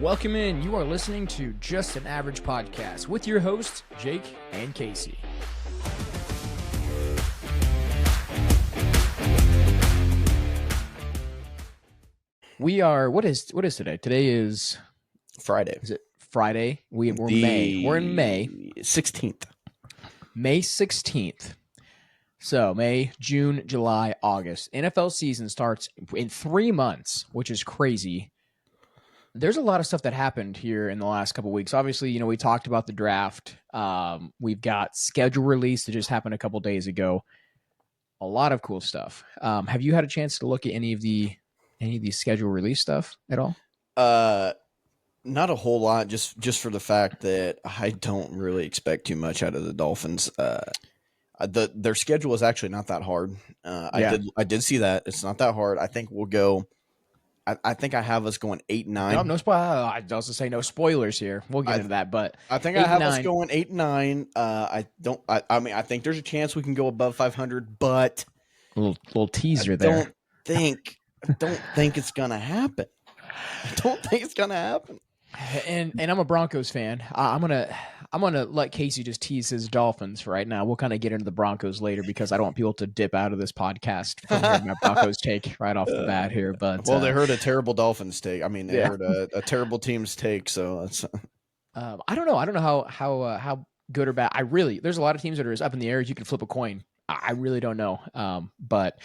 Welcome in. You are listening to Just an Average Podcast with your hosts, Jake and Casey. We are, what is today? Today is Friday. Is it Friday? We're May. We're in May. 16th. May 16th. So May, June, July, August. NFL season starts in 3 months, which is crazy. There's a lot of stuff that happened here in the last couple of weeks. Obviously, we talked about the draft. We've got schedule release that just happened a couple days ago. A lot of cool stuff. Have you had a chance to look at any of the schedule release stuff at all? Not a whole lot, just for the fact that I don't really expect too much out of the Dolphins. Their schedule is actually not that hard. I did see that. It's not that hard. I think we'll go. I think I have us going 8-9. No spoil. I was to say no spoilers here. We'll get into that, but I think I have us going 8-9. I think there's a chance we can go above 500, but a little teaser there. I don't think it's gonna happen. I don't think it's gonna happen. And I'm a Broncos fan. I'm gonna let Casey just tease his Dolphins for right now. We'll kind of get into the Broncos later because I don't want people to dip out of this podcast from hearing my Broncos take right off the bat here. But they heard a terrible Dolphins take. I mean, they heard a terrible team's take. So that's. I don't know. I don't know how good or bad. There's a lot of teams that are as up in the air as you can flip a coin. I really don't know. But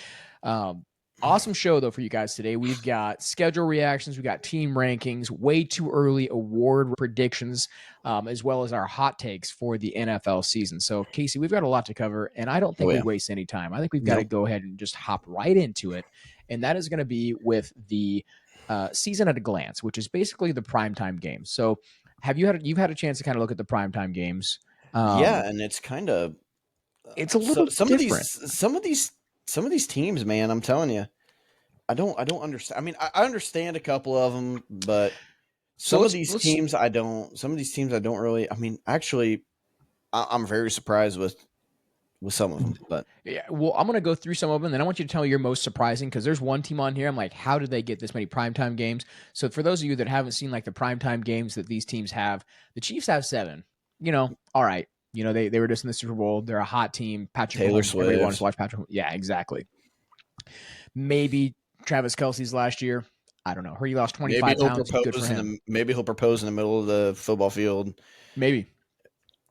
awesome show, though, for you guys today. We've got schedule reactions. We've got team rankings, way too early award predictions, as well as our hot takes for the NFL season. So, Casey, we've got a lot to cover, and I don't think we waste any time. I think we've got to go ahead and just hop right into it, and that is going to be with the season at a glance, which is basically the primetime games. So, you've had a chance to kind of look at the primetime games? And it's kind of it's a little different. Some of these teams, man, I'm telling you, I don't understand. I mean, I understand a couple of them, but some of these teams I don't really. I mean, actually, I'm very surprised with some of them. But yeah, well, I'm gonna go through some of them, and then I want you to tell me your most surprising, because there's one team on here I'm like, how did they get this many primetime games? So for those of you that haven't seen like the primetime games that these teams have, the Chiefs have 7. All right. They were just in the Super Bowl. They're a hot team. Patrick Taylor Mahomes, Swift. everybody wants to watch Patrick. Yeah, exactly. Maybe Travis Kelce's last year. I don't know. He lost 25 pounds. Good for him. Maybe he'll propose in the middle of the football field. Maybe.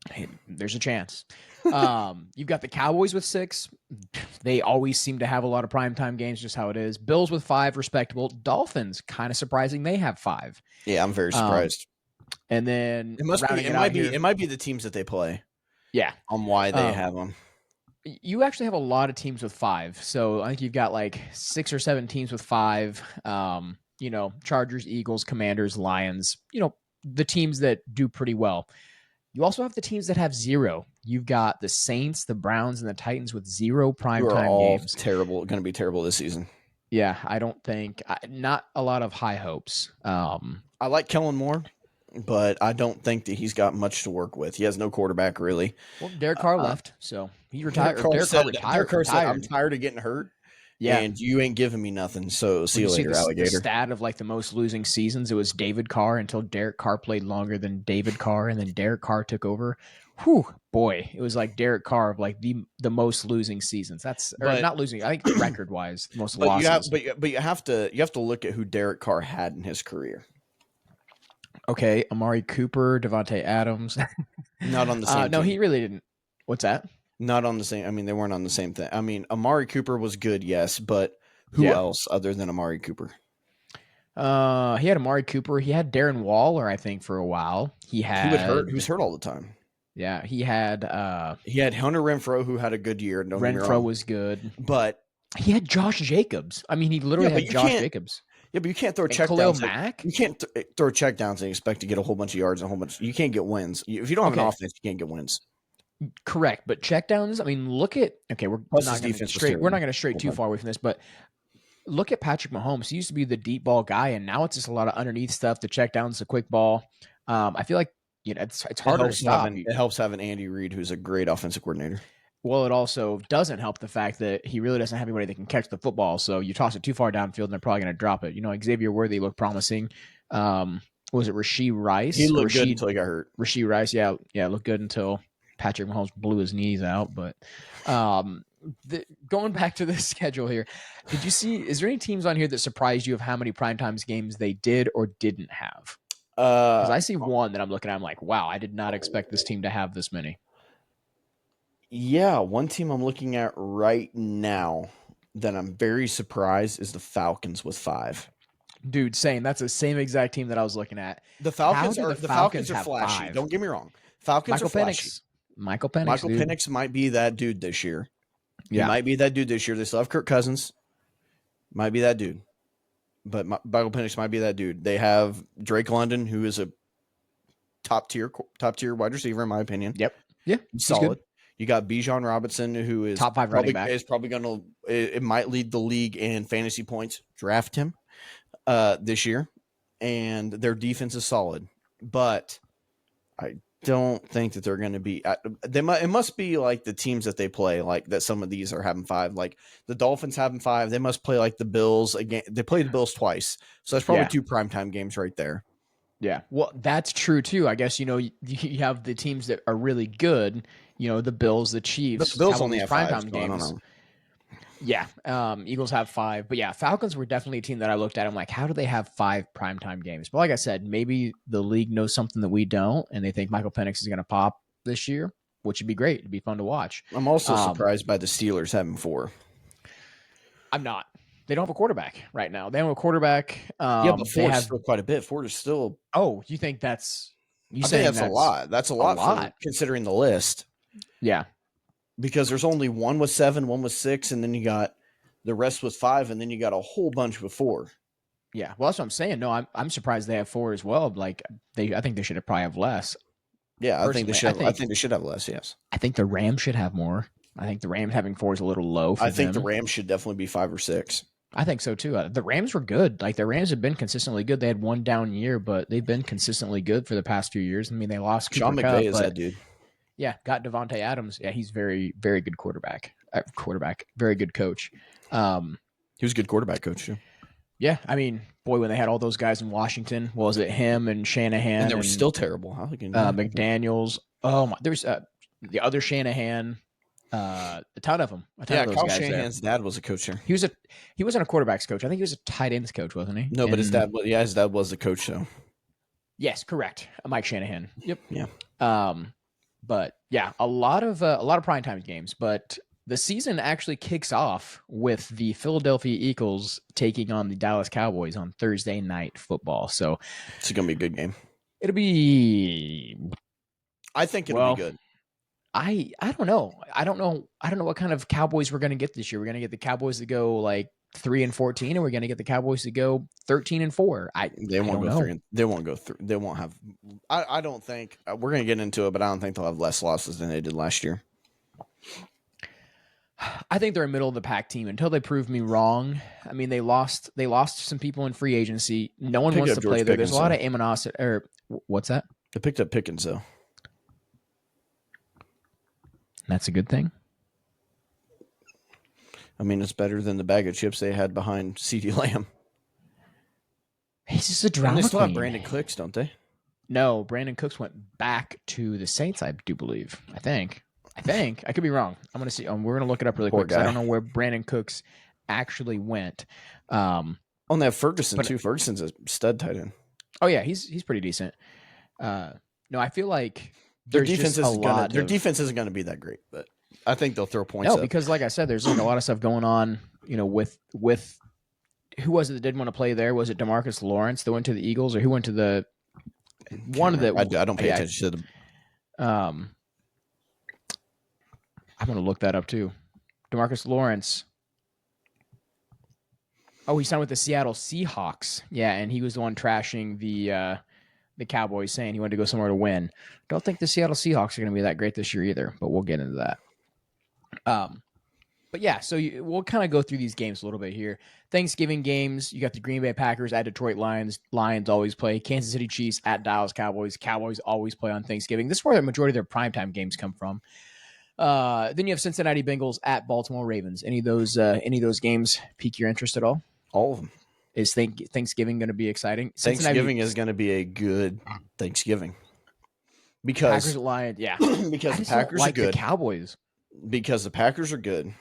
Hey, there's a chance. You've got the Cowboys with 6. They always seem to have a lot of primetime games, just how it is. Bills with 5, respectable. Dolphins, kind of surprising. They have 5. Yeah, I'm very surprised. And then it might be the teams that they play. Yeah. On why they have them. You actually have a lot of teams with 5. So I think you've got like 6 or 7 teams with 5. Chargers, Eagles, Commanders, Lions, the teams that do pretty well. You also have the teams that have 0. You've got the Saints, the Browns, and the Titans with 0 primetime games. Terrible, going to be terrible this season. Yeah, I don't think not a lot of high hopes. I like Kellen Moore, but I don't think that he's got much to work with. He has no quarterback, really. Well, Derek Carr left, so he retired. Derek Carr said, I'm tired of getting hurt, and you ain't giving me nothing, so see you later, alligator. The stat of like the most losing seasons, it was David Carr until Derek Carr played longer than David Carr, and then Derek Carr took over. Whew, boy, it was like Derek Carr of like the most losing seasons. Not losing, I think record-wise, most losses. But you have to look at who Derek Carr had in his career. Okay, Amari Cooper, Devontae Adams. Not on the same no, team. he really didn't. What's that? Not on the same. I mean, they weren't on the same thing. I mean, Amari Cooper was good, yes, but who else other than Amari Cooper? He had Amari Cooper. He had Darren Waller, I think, for a while. He was hurt all the time. Yeah, he had Hunter Renfrow, who had a good year. Renfrow was good, but he had Josh Jacobs. I mean, he literally had Josh Jacobs. Yeah, but you can't throw checkdowns. You can't throw checkdowns and expect to get a whole bunch of yards and a whole bunch. You can't get wins if you don't have an offense. You can't get wins. Correct, but checkdowns. I mean, look at we're not going to stray too far away from this, but look at Patrick Mahomes. He used to be the deep ball guy, and now it's just a lot of underneath stuff. The checkdowns, the quick ball. I feel like it's harder to stop. It helps having Andy Reid, who's a great offensive coordinator. Well, it also doesn't help the fact that he really doesn't have anybody that can catch the football. So you toss it too far downfield, and they're probably going to drop it. Xavier Worthy looked promising. was it Rasheed He Rice or looked good until he got hurt. Rasheed Rice? Yeah, looked good until Patrick Mahomes blew his knees out. But going back to the schedule here, did you see? Is there any teams on here that surprised you of how many primetimes games they did or didn't have? Because I see one that I'm looking at. I'm like, wow, I did not expect this team to have this many. Yeah, one team I'm looking at right now that I'm very surprised is the Falcons with 5. Dude, same. That's the same exact team that I was looking at. The How Falcons do are the the Falcons Falcons are have flashy. 5? Don't get me wrong. Falcons are flashy. Michael Penix, Michael dude. Penix might be that dude this year. He Yeah. might be that dude this year. They still have Kirk Cousins. Might be that dude. But Michael Penix might be that dude. They have Drake London, who is a top tier wide receiver in my opinion. Yep. Yeah. Solid. You got Bijan Robinson, who is top 5 running back. Is probably going to. It might lead the league in fantasy points. Draft him this year, and their defense is solid. But I don't think that they're going to be. It must be like the teams that they play, like that. Some of these are having 5. Like the Dolphins having 5. They must play like the Bills again. They played the Bills twice, so that's probably 2 primetime games right there. Yeah, well, that's true too. I guess you have the teams that are really good. The Bills, the Chiefs. But the Bills only have 5 primetime games. Yeah, Eagles have 5, but yeah, Falcons were definitely a team that I looked at. I'm like, how do they have 5 primetime games? But like I said, maybe the league knows something that we don't, and they think Michael Penix is going to pop this year, which would be great. It'd be fun to watch. I'm also surprised by the Steelers having 4. I'm not. They don't have a quarterback right now. They don't have a quarterback. Yeah, but 4 is still quite a bit. 4 is still. Oh, you think that's? I think that's a lot. That's a lot for considering the list. Yeah, because there's only one with 7, one with 6, and then you got the rest with 5, and then you got a whole bunch with 4. Yeah, well, that's what I'm saying. No, I'm surprised they have 4 as well. Like I think they should probably have less. Yeah, I think they should. I think they should have less. Yes, I think the Rams should have more. I think the Rams having 4 is a little low. I think the Rams should definitely be 5 or 6. I think so too. The Rams were good. Like the Rams have been consistently good. They had one down year, but they've been consistently good for the past few years. I mean, they lost Sean Cooper McVay Kupp, is that dude. Yeah, got Devontae Adams. Yeah, he's very, very good quarterback. Very good coach. He was a good quarterback coach too. Yeah, I mean, boy, when they had all those guys in Washington, was it him and Shanahan? And they were still terrible. McDaniels. Oh my, there's the other Shanahan. A ton of them. Kyle Shanahan's dad was a coach there. He wasn't a quarterback's coach. I think he was a tight ends coach, wasn't he? No, but his dad was the coach though. Yes, correct. Mike Shanahan. Yep. Yeah. But yeah, a lot of primetime games. But the season actually kicks off with the Philadelphia Eagles taking on the Dallas Cowboys on Thursday Night Football. So it's going to be a good game. It'll be. I think it'll be good. I don't know. I don't know what kind of Cowboys we're going to get this year. We're going to get the Cowboys to go like 3-14, and we're going to get the Cowboys to go 13-4. They won't go 3. They won't go 3. They won't have. I don't think we're going to get into it, but I don't think they'll have less losses than they did last year. I think they're a middle of the pack team until they prove me wrong. I mean, they lost some people in free agency. No one wants to play there. There's a lot of animosity. Or what's that? They picked up Pickens though. That's a good thing. I mean, it's better than the bag of chips they had behind CeeDee Lamb. He's just a drama queen. They still have Brandon Cooks, don't they? No, Brandon Cooks went back to the Saints, I do believe. I think. I could be wrong. I'm going to see. We're going to look it up really quick because I don't know where Brandon Cooks actually went. They have Ferguson too. Ferguson's a stud tight end. Oh yeah, he's pretty decent. No, I feel like their defense isn't going to be that great, but I think they'll throw points. No, because like I said, there's like a lot of stuff going on. With who was it that didn't want to play there? Was it DeMarcus Lawrence that went to the Eagles, or who went to the one of the? I don't pay attention to them. I'm going to look that up too. DeMarcus Lawrence. Oh, he signed with the Seattle Seahawks. Yeah, and he was the one trashing the Cowboys, saying he wanted to go somewhere to win. Don't think the Seattle Seahawks are going to be that great this year either, but we'll get into that. But yeah, so we'll kind of go through these games a little bit here. Thanksgiving games, you got the Green Bay Packers at Detroit Lions. Lions always play. Kansas City Chiefs at Dallas Cowboys. Cowboys always play on Thanksgiving. This is where the majority of their primetime games come from. Then you have Cincinnati Bengals at Baltimore Ravens. Any of those games pique your interest at all? All of them. Is Thanksgiving going to be exciting? Thanksgiving is going to be a good Thanksgiving Packers because Lions. Yeah, because I the just don't Packers are like the good. Cowboys. Because the Packers are good.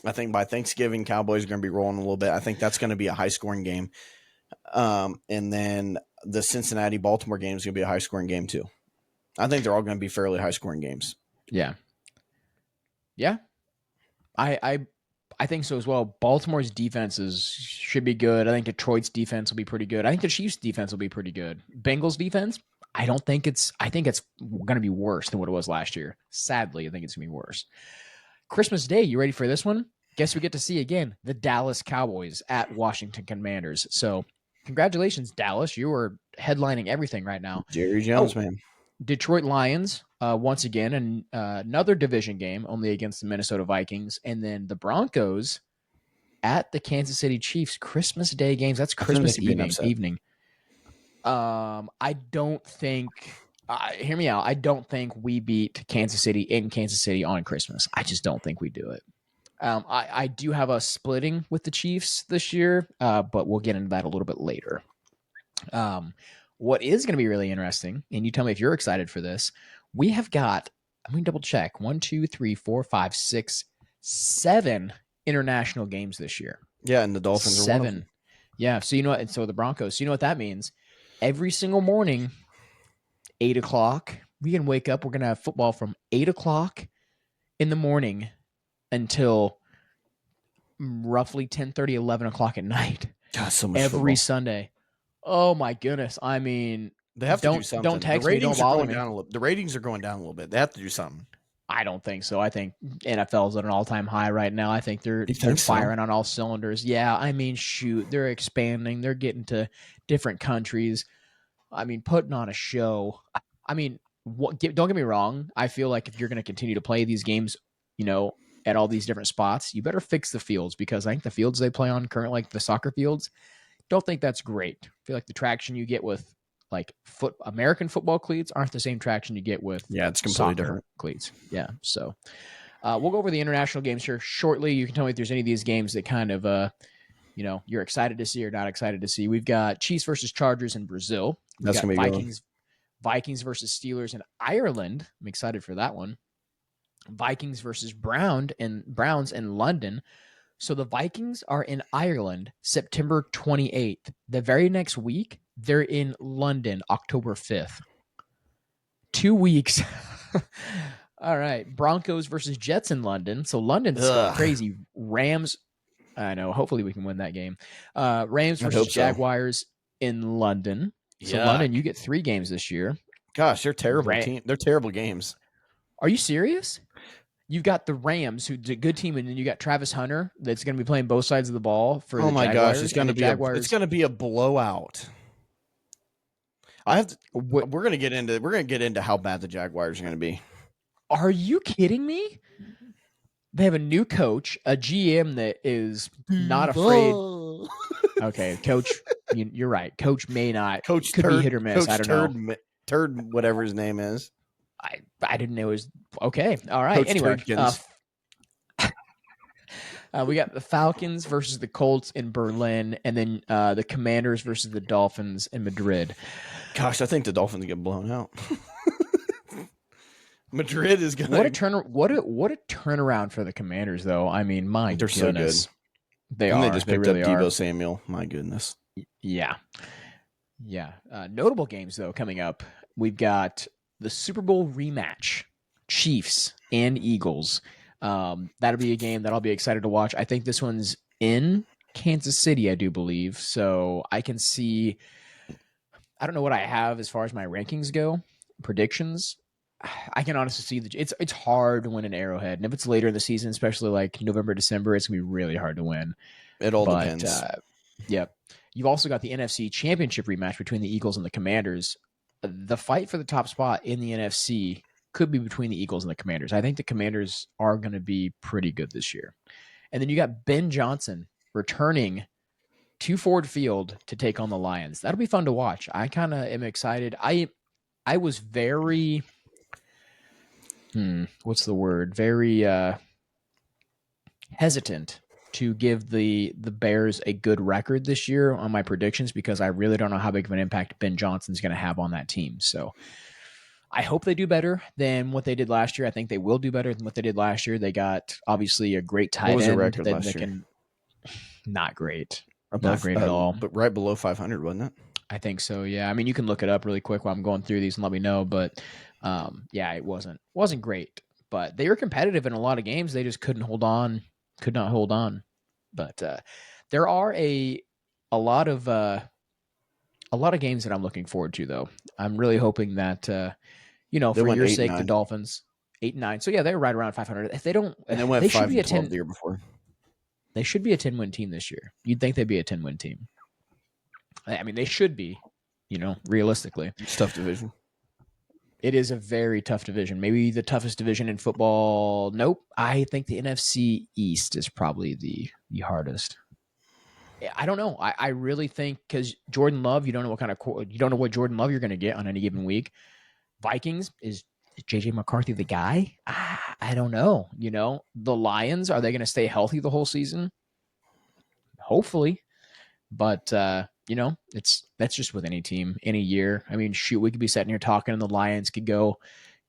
I think by Thanksgiving, Cowboys are going to be rolling a little bit. I think that's going to be a high scoring game. And then the Cincinnati Baltimore game is going to be a high scoring game too. I think they're all going to be fairly high scoring games. Yeah, yeah. I think so as well. Baltimore's defenses should be good. I think Detroit's defense will be pretty good. I think the Chiefs' defense will be pretty good. Bengals' defense, I think it's going to be worse than what it was last year. Sadly, I think it's going to be worse. Christmas Day, you ready for this one? Guess we get to see again the Dallas Cowboys at Washington Commanders. So, congratulations, Dallas. You are headlining everything right now. Jerry Jones, man. Detroit Lions, once again, and another division game, only against the Minnesota Vikings, and then the Broncos at the Kansas City Chiefs. Christmas Day games. That's Christmas evening. I don't think. Hear me out. I don't think we beat Kansas City in Kansas City on Christmas. I just don't think we do it. I do have us splitting with the Chiefs this year, but we'll get into that a little bit later. What is going to be really interesting, and you tell me if you're excited for this, we have got, I'm going to double check, 1, 2, 3, 4, 5, 6, 7 international games this year. Yeah, and the Dolphins 7. are one of them. Yeah, so you know what, and so the Broncos, so you know what that means? Every single morning, 8 o'clock, we can wake up, we're going to have football from 8 o'clock in the morning until roughly 10:30, 11 o'clock at night. God, so much every football. Sunday. Oh my goodness. I mean, they have to do something. Don't text me. Don't bother me. The ratings are going down a little bit. They have to do something. I don't think so. I think NFL's at an all-time high right now. I think they're firing on all cylinders. Yeah, I mean, shoot, they're expanding. They're getting to different countries. I mean, putting on a show. I mean, don't get me wrong. I feel like if you're going to continue to play these games, at all these different spots, you better fix the fields, because I think the fields they play on currently, like the soccer fields, don't think that's great. I feel like the traction you get with like American football cleats aren't the same traction you get with it's completely different cleats. Yeah. So we'll go over the international games here shortly. You can tell me if there's any of these games that kind of you're excited to see or not excited to see. We've got Chiefs versus Chargers in Brazil. That's gonna be Vikings versus Steelers in Ireland. I'm excited for that one. Vikings versus Browns in London. So the Vikings are in Ireland September 28th. The very next week, they're in London October 5th. 2 weeks. All right. Broncos versus Jets in London. So London's going crazy. Rams. I know. Hopefully we can win that game. Rams versus Jaguars in London. So London, you get 3 games this year. Gosh, they're terrible team. They're terrible games. Are you serious? You've got the Rams, who's a good team, and then you got Travis Hunter that's going to be playing both sides of the ball for the Jaguars. Gosh, it's going to be a blowout. We're going to get into how bad the Jaguars are going to be. Are you kidding me? They have a new coach, a GM that is not afraid. Okay, coach, you're right. Coach may not. Coach could be hit or miss. I don't know. Turd, whatever his name is. I didn't know it was okay. All right. Coach anyway, we got the Falcons versus the Colts in Berlin, and then the Commanders versus the Dolphins in Madrid. Gosh, I think the Dolphins get blown out. Madrid is going. What a turnaround for the Commanders, though. I mean, my they're goodness. So good. They are. They just picked really up Deebo Samuel. My goodness. Yeah. Notable games though coming up. We've got the Super Bowl rematch, Chiefs and Eagles. That'll be a game that I'll be excited to watch. I think this one's in Kansas City, I do believe. So I can see. I don't know what I have as far as my rankings go, predictions. I can honestly see it's hard to win an Arrowhead, and if it's later in the season, especially like November, December, it's gonna be really hard to win. It all depends. Yep. You've also got the NFC Championship rematch between the Eagles and the Commanders. The fight for the top spot in the NFC could be between the Eagles and the Commanders. I think the Commanders are going to be pretty good this year. And then you got Ben Johnson returning to Ford Field to take on the Lions. That'll be fun to watch. I kind of am excited. I was very what's the word? Very hesitant to give the Bears a good record this year on my predictions because I really don't know how big of an impact Ben Johnson's going to have on that team. So I hope they do better than what they did last year. I think they will do better than what they did last year. They got obviously a great tight What was their end record that last they year? can. Not great. Not Above, great at all. but right below 500, wasn't it? I think so. Yeah. I mean, you can look it up really quick while I'm going through these and let me know. But yeah, it wasn't great. But they were competitive in a lot of games. They just couldn't hold on. Could not hold on. But there are a lot of games that I'm looking forward to, though. I'm really hoping that They for went your 8 and sake, the 9, Dolphins 8-9. So yeah, they're right around 500. If they don't, and they went they should 5 be a and 12 10. the year before. They should be a 10-win team this year. You'd think they'd be a 10-win team. I mean, they should be, realistically. It's a tough division. It is a very tough division. Maybe the toughest division in football. Nope. I think the NFC East is probably the hardest. I don't know. I really think because Jordan Love, you don't know what Jordan Love you're going to get on any given week. Vikings is JJ McCarthy the guy? I don't know. The Lions, are they going to stay healthy the whole season? Hopefully. But that's just with any team, any year. I mean, shoot, we could be sitting here talking, and the Lions could go,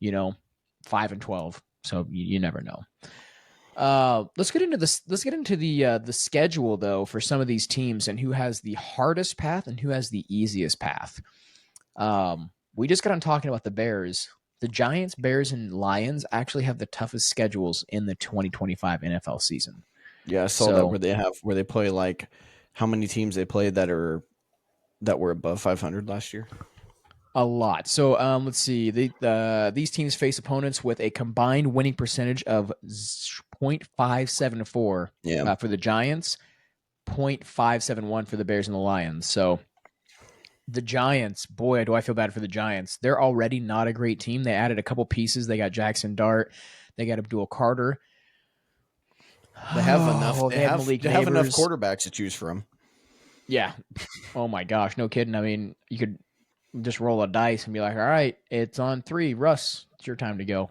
5-12. So you never know. Let's get into this. Let's get into the schedule though for some of these teams and who has the hardest path and who has the easiest path. We just got on talking about the Bears. The Giants, Bears, and Lions actually have the toughest schedules in the 2025 NFL season. Yeah, I saw that where they play like how many teams they played that were above 500 last year. A lot. So let's see. These teams face opponents with a combined winning percentage of 0.574 for the Giants, 0.571 for the Bears and the Lions. So the Giants, boy, do I feel bad for the Giants. They're already not a great team. They added a couple pieces. They got Jackson Dart. They got Abdul Carter. They have enough. They have enough quarterbacks to choose from. Yeah. Oh my gosh, no kidding. I mean, you could just roll a dice and be like, all right, it's on 3. Russ, it's your time to go.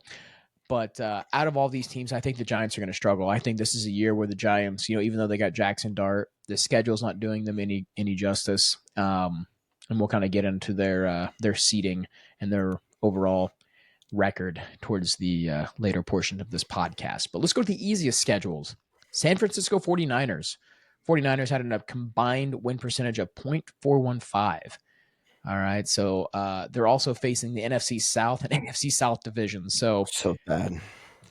But out of all these teams, I think the Giants are going to struggle. I think this is a year where the Giants, even though they got Jackson Dart, the schedule's not doing them any justice. And we'll kind of get into their seeding and their overall record towards the later portion of this podcast. But let's go to the easiest schedules. San Francisco 49ers. 49ers had a combined win percentage of 0.415. All right, so they're also facing the NFC South and NFC South divisions. So bad.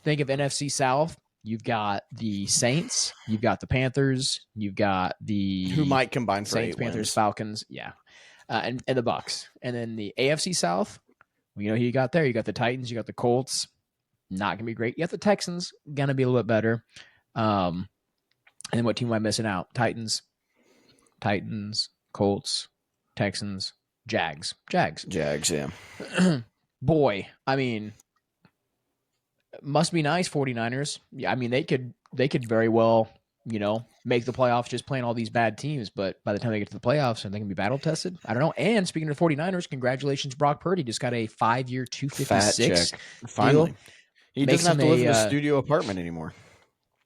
Think of NFC South. You've got the Saints. You've got the Panthers. You've got the who might combine for Saints, 8 Panthers, wins. Falcons. Yeah, and the Bucks. And then the AFC South. Who you got there? You got the Titans. You got the Colts. Not gonna be great. You got the Texans. Gonna be a little bit better. And then what team am I missing out? Titans, Colts, Texans. Jags, yeah. Boy, I mean, must be nice, 49ers. Yeah, I mean, they could very well, make the playoffs just playing all these bad teams, but by the time they get to the playoffs, are they going to be battle tested? I don't know. And speaking of the 49ers, congratulations, Brock Purdy just got a 5-year, $256 fat check. Finally. He doesn't have to live in a studio apartment anymore.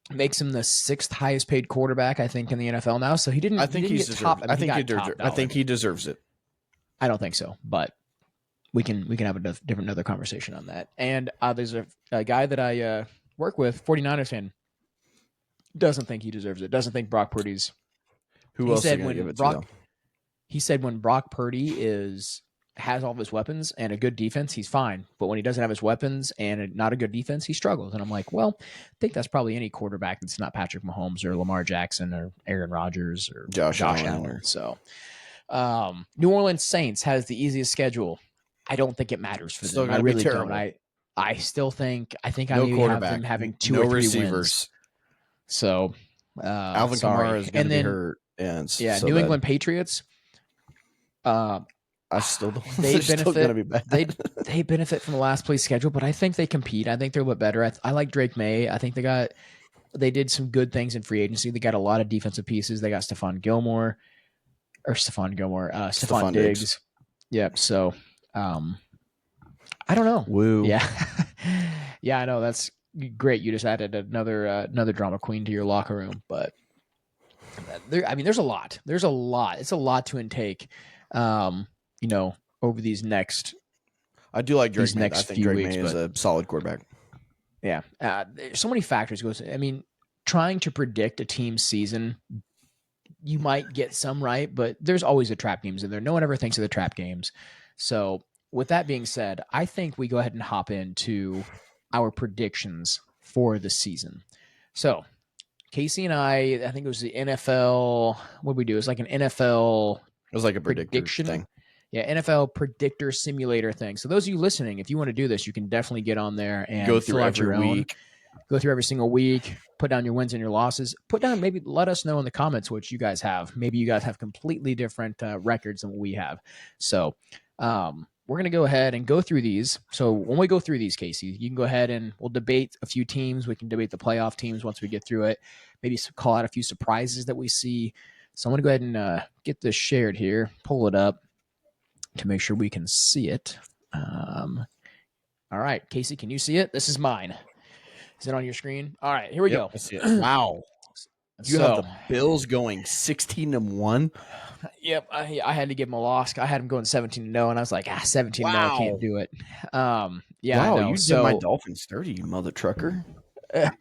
Makes him the 6th highest paid quarterback, I think, in the NFL now. So he didn't. I think he's top. I think he deserves it. I don't think so, but we can have another conversation on that. And there's a guy that I work with, 49ers fan, doesn't think he deserves it. Doesn't think Brock Purdy's. Who else are going to give it to? He said when Brock Purdy has all of his weapons and a good defense, he's fine. But when he doesn't have his weapons and not a good defense, he struggles. And I'm like, well, I think that's probably any quarterback that's not Patrick Mahomes or Lamar Jackson or Aaron Rodgers or Josh Allen. So. New Orleans Saints has the easiest schedule. I don't think it matters for them. I really don't. I still think I maybe have them having 2 or 3 receivers. Wins. So Alvin Kamara is going to be hurt. And New England Patriots. I still don't. They benefit. They benefit from the last place schedule, but I think they compete. I think they're a little bit better. I like Drake May. I think they did some good things in free agency. They got a lot of defensive pieces. They got Stephon Diggs. Yep. So, I don't know. Woo. Yeah. Yeah, I know. That's great. You just added another drama queen to your locker room, but there's a lot. There's a lot. It's a lot to intake. You know, over these next I do like Drake May. I think few Drake weeks, May is but a solid quarterback. yeah, there's so many factors goes. I mean, trying to predict a team's season, you might get some right, but there's always the trap games in there. No one ever thinks of the trap games. So, with that being said, I think we go ahead and hop into our predictions for the season. So, Casey and I think it was the NFL. What did we do? It's like an NFL It was like a predictor prediction. thing. Yeah, NFL predictor simulator thing. So those of you listening, if you want to do this, you can definitely get on there Go and through fill out every your own. week. Go through every single week, put down your wins and your losses. Put down, maybe let us know in the comments what you guys have. Maybe you guys have completely different records than what we have. So we're going to go ahead and go through these. So when we go through these, Casey, you can go ahead and we'll debate a few teams. We can debate the playoff teams once we get through it. Maybe call out a few surprises that we see. So I'm going to go ahead and get this shared here, pull it up to make sure we can see it. All right, Casey, can you see it? This is mine. Is it on your screen? All right, here we go. I see it. Wow. You have the So, Bills going 16-1. yep, I had to give them a loss. I had them going 17-0, and I was like, 17-0, I can't Wow. do it. Yeah, I Wow, know. you did my So, Dolphins dirty, you mother trucker. all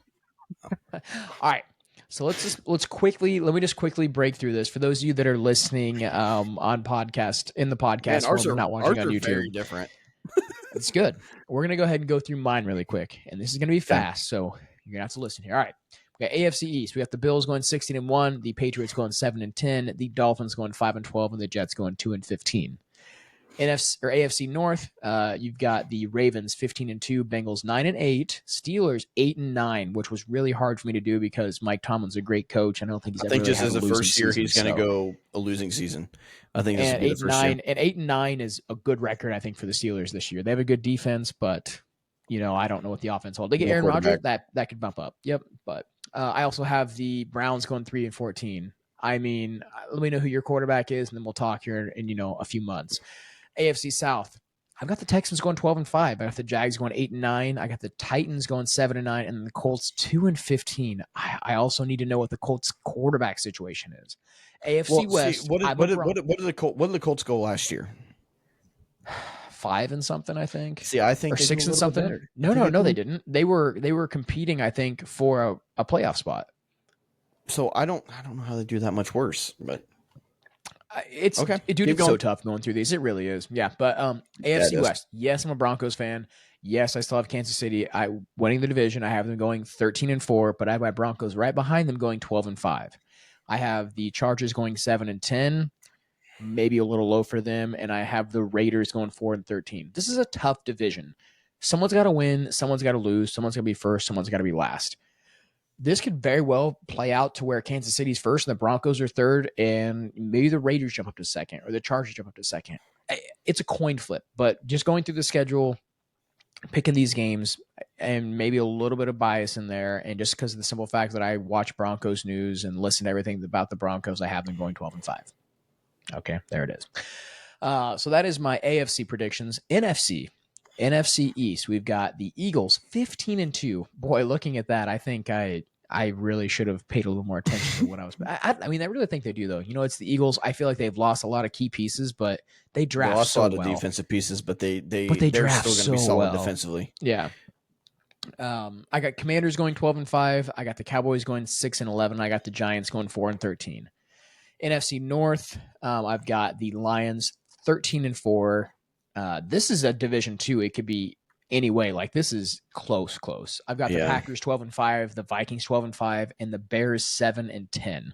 right. So let me just quickly break through this for those of you that are listening on podcast in the Man, podcast ours world and are not watching on YouTube. very different. It's good. We're gonna go ahead and go through mine really quick, and this is gonna be fast, so you're gonna have to listen here. All right. We got AFC East. We got the Bills going 16-1, the Patriots going 7-10, the Dolphins going 5-12, and the Jets going 2-15. NFC or AFC North, you've got the Ravens 15-2, Bengals 9-8, Steelers 8-9, which was really hard for me to do because Mike Tomlin's a great coach. I don't think he's I ever think really just had as a the losing first year, season. he's going to go a losing season. I think this will And be the first year. 8-9 is a good record, I think, for the Steelers this year. They have a good defense, but I don't know what the offense holds. They get No Aaron Rodgers, quarterback. that could bump up. Yep, but I also have the Browns going 3-14. I mean, let me know who your quarterback is, and then we'll talk here in a few months. AFC South. I've got the Texans going 12-5. I got the Jags going 8-9. I got the Titans going 7-9, and the Colts 2-15. I also need to know what the Colts quarterback situation is. AFC West. What did the Colts go last year? 5 and something, I think. See, I think or they 6 did a and little bit something. better. No, they didn't. They were competing, I think, for a playoff spot. So I don't know how they do that much worse, but it's okay. Dude, it's so tough going through these. It really is. Yeah, but AFC West. Yes, I'm a Broncos fan. Yes, I still have Kansas City. I winning the division. I have them going 13-4, but I have my Broncos right behind them going 12-5. I have the Chargers going 7-10, maybe a little low for them, and I have the Raiders going 4-13. This is a tough division. Someone's got to win. Someone's got to lose. Someone's going to be first. Someone's got to be last. This could very well play out to where Kansas City's first and the Broncos are third, and maybe the Raiders jump up to second or the Chargers jump up to second. It's a coin flip, but just going through the schedule, picking these games, and maybe a little bit of bias in there, and just because of the simple fact that I watch Broncos news and listen to everything about the Broncos, I have them going 12-5. Okay, there it is. So that is my AFC predictions. NFC East, we've got the Eagles 15-2. Boy, looking at that, I think I really should have paid a little more attention to what I was. I mean, I really think they do, though. It's the Eagles. I feel like they've lost a lot of key pieces, but they draft lost so a lot well. of defensive pieces, but they're draft still going to be solid well. defensively. Yeah. I got Commanders going 12-5. I got the Cowboys going 6-11. I got the Giants going 4-13. NFC North, I've got the Lions 13-4. This is a Division 2. It could be any way. Like, this is close. I've got the Packers 12-5, the Vikings 12-5, and the Bears 7-10.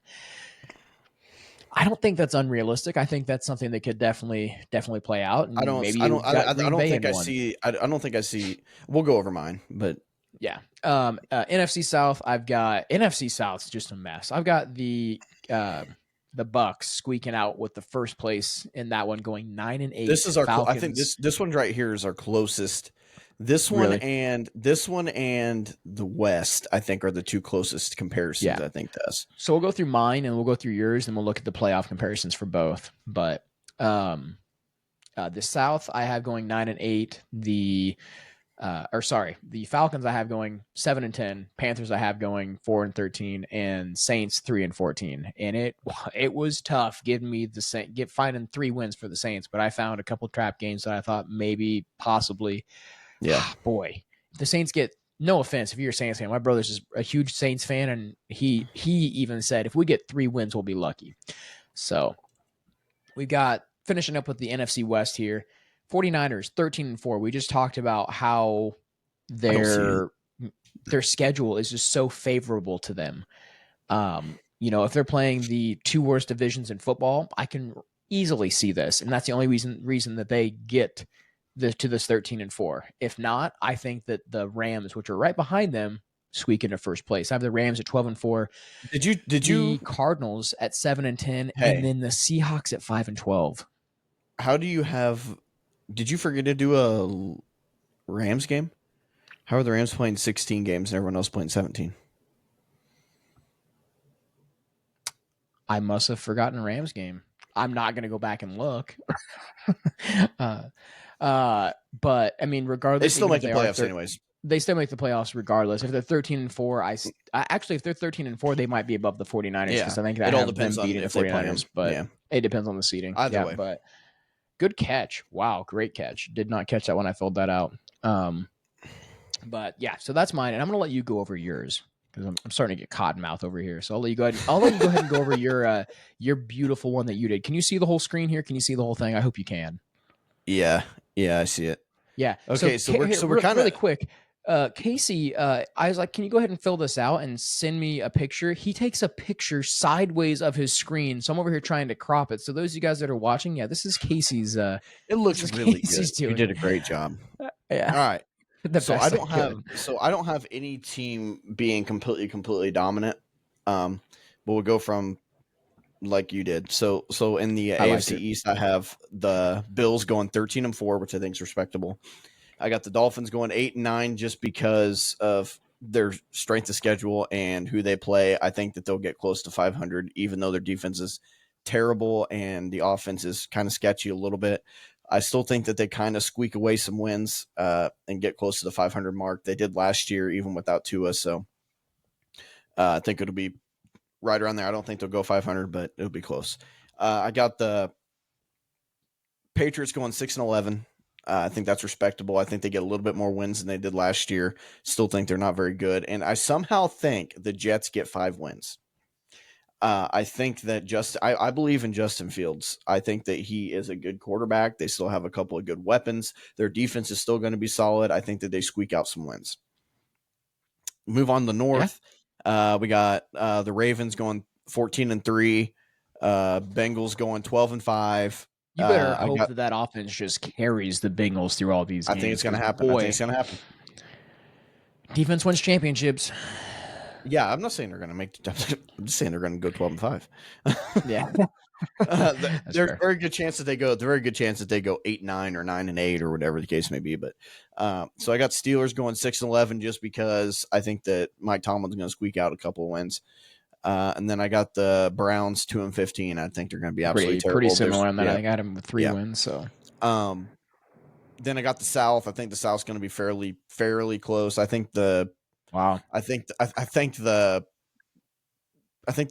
I don't think that's unrealistic. I think that's something that could definitely play out. And I don't think I see. We'll go over mine, but yeah. NFC South, I've got NFC South's just a mess. I've got the Bucks squeaking out with the first place in that one, going 9-8. This is our. I think this one right here is our closest. This one and the West, I think, are the two closest comparisons. I think to us. So we'll go through mine and we'll go through yours, and we'll look at the playoff comparisons for both. But the South, I have going 9-8. The or sorry, the Falcons I have going 7-10, Panthers I have going 4-13, and Saints 3-14. And it was tough getting me finding 3 wins for the Saints, but I found a couple trap games that I thought maybe possibly, Yeah. boy, if the Saints get, no offense if you're a Saints fan, my brother's just a huge Saints fan, and he even said if we get 3 wins, we'll be lucky. So we got finishing up with the NFC West here. 49ers 13-4. We just talked about how their schedule is just so favorable to them. If they're playing the 2 worst divisions in football, I can easily see this, and that's the only reason that they get to this 13-4. If not, I think that the Rams, which are right behind them, squeak into first place. I have the Rams at 12-4. Did you Cardinals at 7-10, Hey, and then the Seahawks at 5-12. how do you have? Did you forget to do a Rams game? How are the Rams playing 16 games and everyone else playing 17? I must have forgotten Rams game. I'm not going to go back and look. But I mean, regardless, they still make the playoffs anyways. They still make the playoffs regardless. If they're 13-4, actually, if they're 13-4, they might be above the 49ers because I think that it all depends on beating the 49ers. But it depends on the seeding. Either way. But good catch. Wow, great catch. Did not catch that when I filled that out. But yeah, so that's mine, and I'm gonna let you go over yours because I'm starting to get cottonmouth over here. So I'll let you go ahead. And go over your beautiful one that you did. Can you see the whole screen here? Can you see the whole thing? I hope you can. Yeah, I see it. Yeah. Okay, so we're kind of really quick. Casey, I was like, can you go ahead and fill this out and send me a picture? He takes a picture sideways of his screen, so I'm over here trying to crop it. So those of you guys that are watching, yeah, this is Casey's. It looks really good. You did a great job. Yeah. All right. So I don't have any team being completely dominant. But we'll go from like you did. So in the AFC East, I have the Bills going 13-4, which I think is respectable. I got the Dolphins going 8-9 just because of their strength of schedule and who they play. I think that they'll get close to 500, even though their defense is terrible and the offense is kind of sketchy a little bit. I still think that they kind of squeak away some wins and get close to the 500 mark. They did last year, even without Tua. So I think it'll be right around there. I don't think they'll go 500, but it'll be close. I got the Patriots going 6-11. I think that's respectable. I think they get a little bit more wins than they did last year. Still think they're not very good. And I somehow think the Jets get 5 wins. I think that I believe in Justin Fields. I think that he is a good quarterback. They still have a couple of good weapons. Their defense is still going to be solid. I think that they squeak out some wins. Move on to the North. Yeah. We got the Ravens going 14-3. Bengals going 12-5. You better hope that offense just carries the Bengals through all these games. I think it's going to happen. Boy, I think it's going to happen. Defense wins championships. Yeah, I'm not saying they're going to make. I'm just saying they're going to go 12-5. Yeah, there's a very good chance that they go. There's a very good chance that they go 8-9 or 9-8 or whatever the case may be. But so I got Steelers going 6-11 just because I think that Mike Tomlin's going to squeak out a couple of wins. And then I got the Browns 2-15. I think they're going to be absolutely terrible. Pretty similar on that. Yeah. I got them with 3 wins. So, then I got the South. I think the South's going to be fairly close. I think the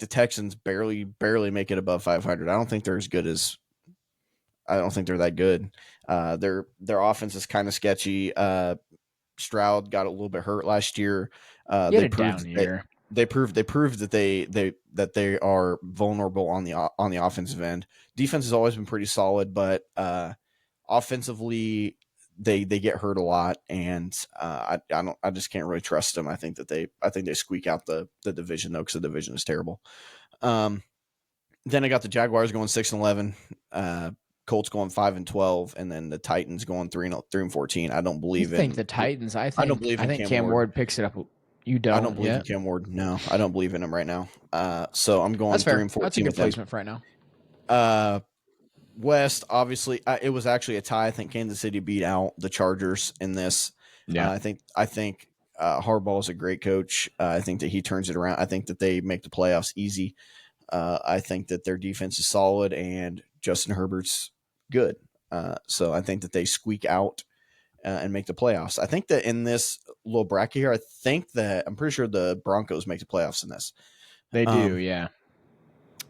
Texans barely make it above 500. I don't think they're as good as. I don't think they're that good. Their offense is kind of sketchy. Stroud got a little bit hurt last year. They proved that they are vulnerable on the offensive end. Defense has always been pretty solid, but offensively they get hurt a lot, and I just can't really trust them. I think they squeak out the division though, because the division is terrible. Then I got the Jaguars going 6-11, Colts going 5-12, and then the Titans going 3-14. I don't believe in the Titans. I don't believe in Cam Ward picks it up. You don't? I don't believe in Cam Ward. No, I don't believe in him right now. So I'm going 3-14. That's a good placement for right now. West, obviously, it was actually a tie. I think Kansas City beat out the Chargers in this. Yeah, I think Harbaugh is a great coach. I think that he turns it around. I think that they make the playoffs easy. I think that their defense is solid and Justin Herbert's good. So I think that they squeak out and make the playoffs. I think that in this little bracket here, I'm pretty sure the Broncos make the playoffs in this. They do, yeah.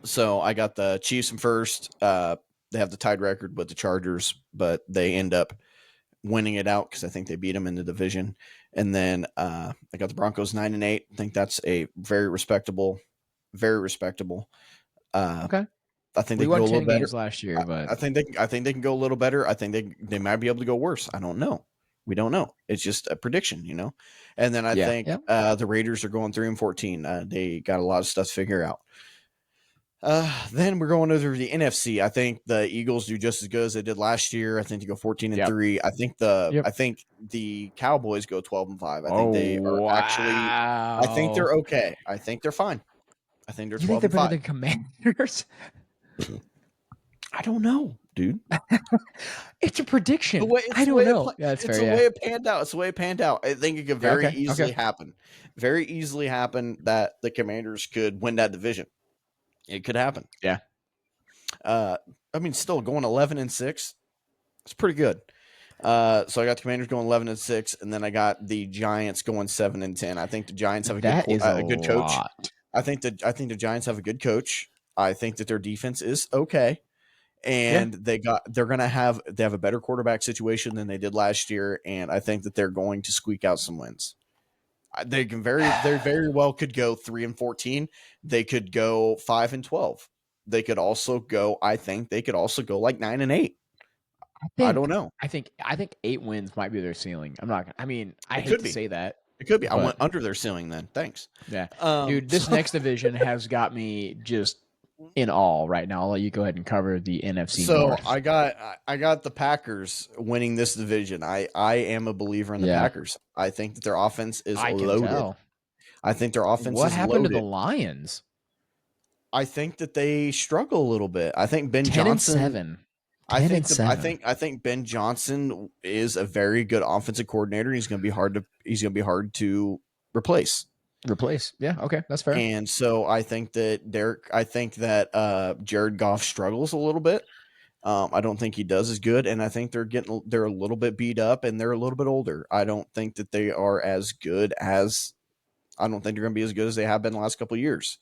So I got the Chiefs in first. They have the tied record with the Chargers, but they end up winning it out because I think they beat them in the division. And then I got the Broncos 9-8. I think that's a very respectable. Okay. I think We they can won go a little 10 better. games last year, but I think they can go a little better. I think they might be able to go worse. I don't know. We don't know. It's just a prediction, you know. And then I yeah, think yeah. the Raiders are going 3-14. They got a lot of stuff to figure out. Then we're going over the NFC. I think the Eagles do just as good as they did last year. I think they go 14-3. I think the Cowboys go 12-5. I think they are actually. I think wow. they're okay. I think they're fine. I think they're You think they're better 12-5. than Commanders? I don't know, dude. It's a prediction. It's I the don't way know. Yeah, that's it's fair. the Yeah. way it panned out. It's the way it panned out. I think it could Yeah. very Okay. easily Okay. happen. Very easily happen that the Commanders could win that division. It could happen. Yeah. I mean, still going 11-6. It's pretty good. So I got the Commanders going 11-6, and then I got the Giants going 7-10. I think the Giants have That is a good coach. lot. I think the Giants have a good coach. I think that their defense is okay, and they have a better quarterback situation than they did last year, and I think that they're going to squeak out some wins. They very well could go 3-14. They could go 5-12. They could also go. I think they could also go like 9-8. I don't know. I think 8 wins might be their ceiling. I'm not. I mean, I It hate could to be. say that. It could be. I But went under their ceiling then. Thanks. yeah, dude, this So, next division has got me just in awe right now. I'll let you go ahead and cover the NFC so North. I got the Packers winning this division. I am a believer in the Yeah, Packers. I think that their offense is I can loaded. tell. I think their offense What is happened to the loaded. Lions? I think that they struggle a little bit. I think Ben 10 and Johnson 7. 10 and 7. I think Ben Johnson is a very good offensive coordinator. He's going to be hard to replace. Replace. Yeah, okay, that's fair. And so I think that Jared Goff struggles a little bit. I don't think he does as good, and I think they're a little bit beat up and they're a little bit older. I don't think that they are as good as I don't think they're going to be as good as they have been the last couple of years.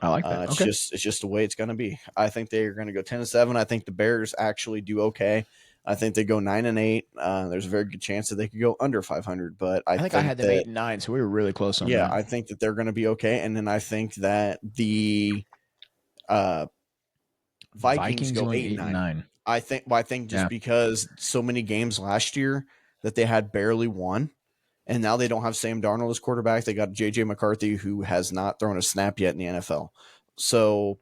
I like that. Okay. It's just the way it's going to be. I think they're going to go 10-7. I think the Bears actually do okay. I think they go 9-8. There's a very good chance that they could go under 500, but I think I had them 8-9, so we were really close on that. Yeah, I think that they're going to be okay, and then I think that the Vikings go 8-9. I think just because so many games last year that they had barely won, and now they don't have Sam Darnold as quarterback. They got JJ McCarthy, who has not thrown a snap yet in the NFL. So